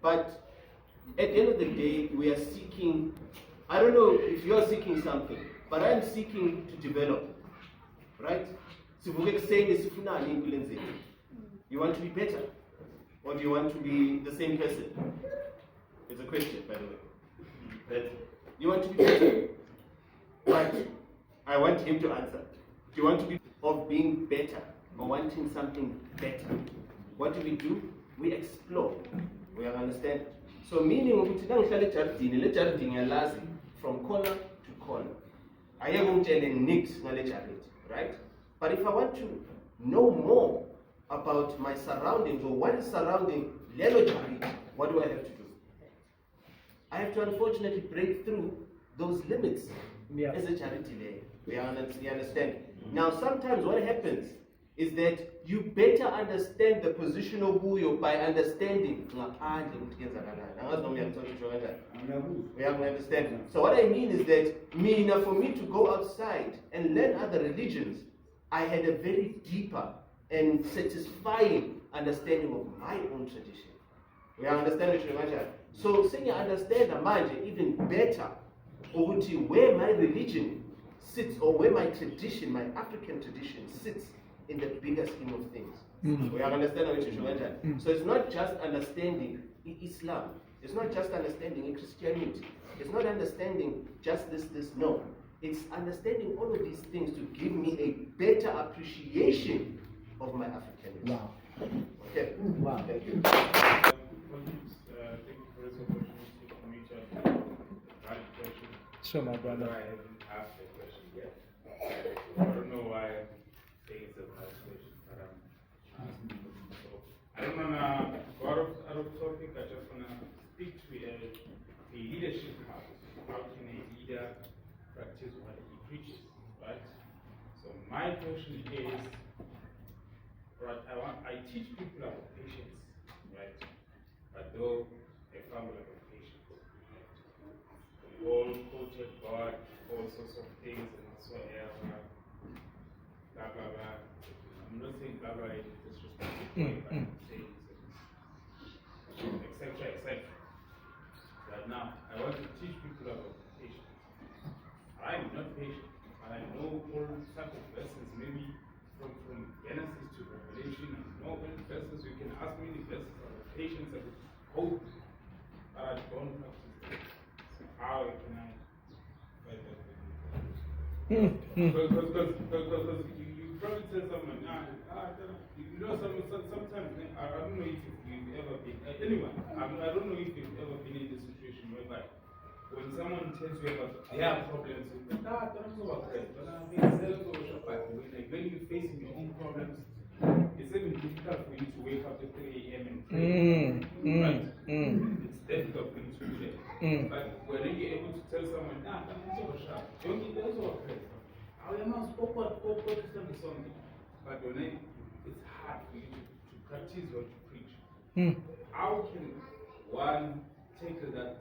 But at the end of the day, we are seeking, I don't know if you are seeking something, but I'm seeking to develop, right? You want to be better? Or do you want to be the same person? It's a question, by the way. That you want to be better? But I want him to answer. Do you want to be of being better or wanting something better? What do? We explore. We understand. So meaning from corner to corner. I am telling Nick, right? But if I want to know more about my surroundings or what is surrounding Lelo Charity, what do I have to do? I have to unfortunately break through those limits as a charity layer. You understand? Now sometimes what happens is that you better understand the position of Buyo by understanding. We understand. So what I mean is that for me to go outside and learn other religions, I had a very deeper and satisfying understanding of my own tradition. We understand what. So saying I understand Amanje even better, or where my religion sits, or where my tradition, my African tradition sits in the bigger scheme of things. We understand what you're. So it's not just understanding Islam. It's not just understanding Christianity. It's not understanding just this. No. It's understanding all of these things to give me a better appreciation of my Africanism. Wow. Okay. Wow. Thank you. Thank you for this opportunity for me to ask a question. Sure, my brother. I haven't asked a question yet. I don't know why I'm saying it's a bad question, but I'm asking. So I don't want to go out of topic. I just want to speak to a leadership house. How can a leader practice what he preaches, right? So my question is, right, I teach people about patience, right? But though a family of patience, right? We all quoted God, all sorts of things and whatsoever, blah blah blah. I'm not saying blah blah in a disrespectful way, but I'm saying etc. Right now, I want to teach people about patience. I'm not patient, but I know all types of verses, maybe from Genesis to Revelation. I know all verses. You can ask me the verses about patience and hope, but I don't practice it. So how can I fight that? Because you probably tell someone, sometimes I don't know if you've ever been, anyone, I don't know if you've ever been in this situation whereby when someone tells you about their problems, when you're facing your own problems, it's even difficult for you to wake up at 3 a.m. and pray. Right? It's difficult for you to do that. But when you're able to tell someone, don't get those over prayer. But when it's hard for you to practice what you preach. How can one take that?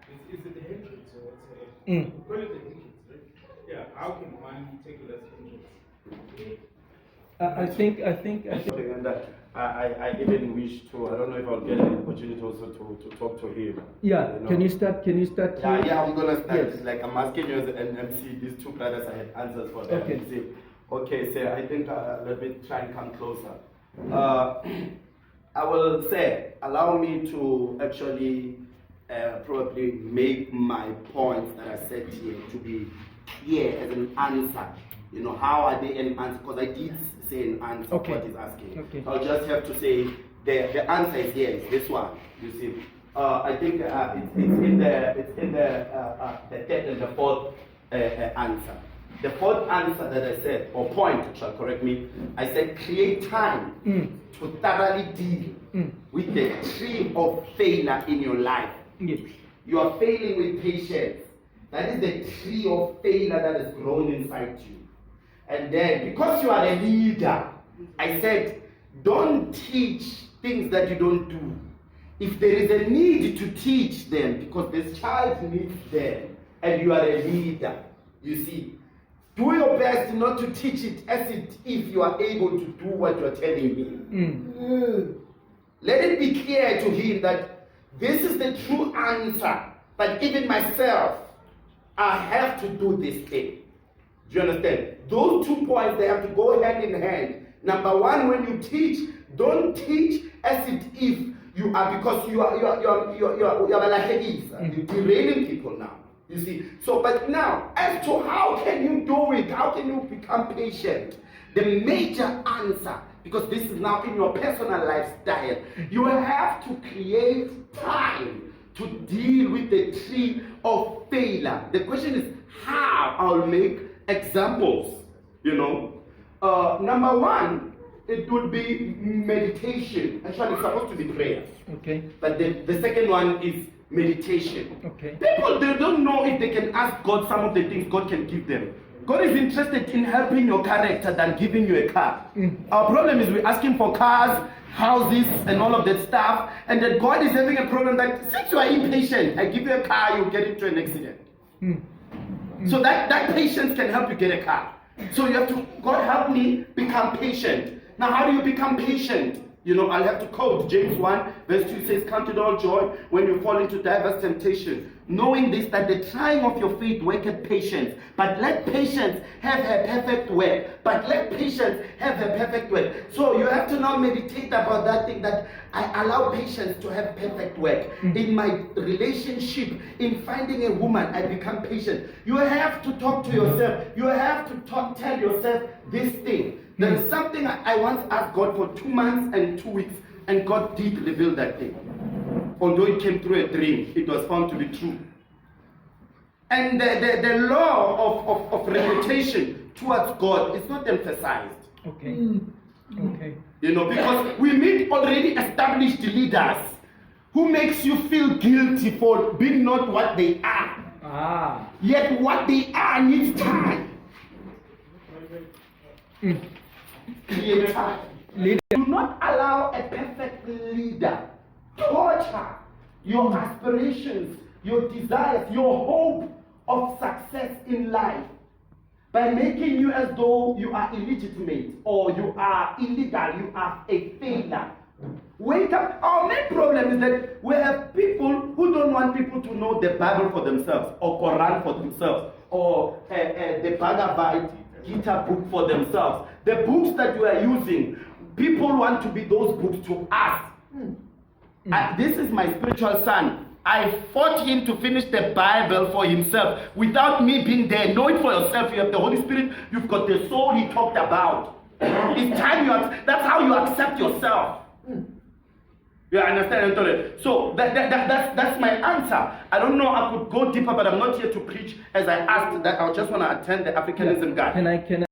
Is it the hindrance or what's it? Call it the hindrance, right? Yeah, how can one take that hindrance? I think. And I even wish to, I don't know if I'll get an opportunity also to talk to him. Yeah, you know? Can you start? Yeah, I'm going to start. Yes. It's like I'm asking you as an MC, these two brothers, I had answers for them. Okay, so I think let me try and come closer. I will say, allow me to actually probably make my points that I said here to be here as an answer. You know, how are they an answer? Because I did say an answer what he's asking. Okay. I'll just have to say the answer is here, is this one. You see, I think it's in the third and the fourth answer. The fourth answer that I said, or point, shall correct me, I said create time to thoroughly deal with the tree of failure in your life. Yes. You are failing with patience. That is the tree of failure that has grown inside you. And then, because you are a leader, I said, don't teach things that you don't do. If there is a need to teach them, because this child needs them, and you are a leader, you see, do your best not to teach it as if you are able to do what you are telling me. Let it be clear to him that This is the true answer. But even myself, I have to do this thing. Do you understand? Those 2 points, they have to go hand in hand. Number one, when you teach, don't teach as if you are, because you're derailing people now. You see, so but now, as to how can you do it, how can you become patient? The major answer, because this is now in your personal lifestyle, you have to create time to deal with the tree of failure. The question is how. I'll make examples, you know. Number one, it would be meditation. Actually, it's supposed to be prayer. Okay. But the second one is meditation. Okay. People, they don't know if they can ask God some of the things God can give them. God is interested in helping your character than giving you a car. Our problem is we're asking for cars, houses, and all of that stuff, and that God is having a problem that since you are impatient, I give you a car, you'll get into an accident. So that patience can help you get a car. So you have to, God help me become patient. Now how do you become patient? You know, I'll have to quote James 1 verse 2 says, count it all joy when you fall into diverse temptation, knowing this, that the trying of your faith worketh patience. But let patience have her perfect work. But let patience have her perfect work. So you have to now meditate about that thing, that I allow patience to have perfect work. In my relationship, in finding a woman, I become patient. You have to talk to yourself. You have to tell yourself this thing. There is something I once asked God for 2 months and 2 weeks, and God did reveal that thing. Although it came through a dream, it was found to be true. And the law of reputation towards God is not emphasized. Okay. Okay. You know, because we meet already established leaders who makes you feel guilty for being not what they are. Yet what they are needs time. Create time. Do not allow a perfect leader torture your aspirations, your desires, your hope of success in life by making you as though you are illegitimate or you are illegal, you are a failure. Wake up. Our main problem is that we have people who don't want people to know the Bible for themselves, or Quran for themselves, or the Bhagavad Gita book for themselves. The books that you are using, people want to be those books to us. This is my spiritual son. I fought him to finish the Bible for himself without me being there. Know it for yourself. You have the Holy Spirit. You've got the soul he talked about. It's time that's how you accept yourself. You understand, Antonio? So that's my answer. I don't know, I could go deeper, but I'm not here to preach as I asked that I just want to attend the Africanism guy. Can I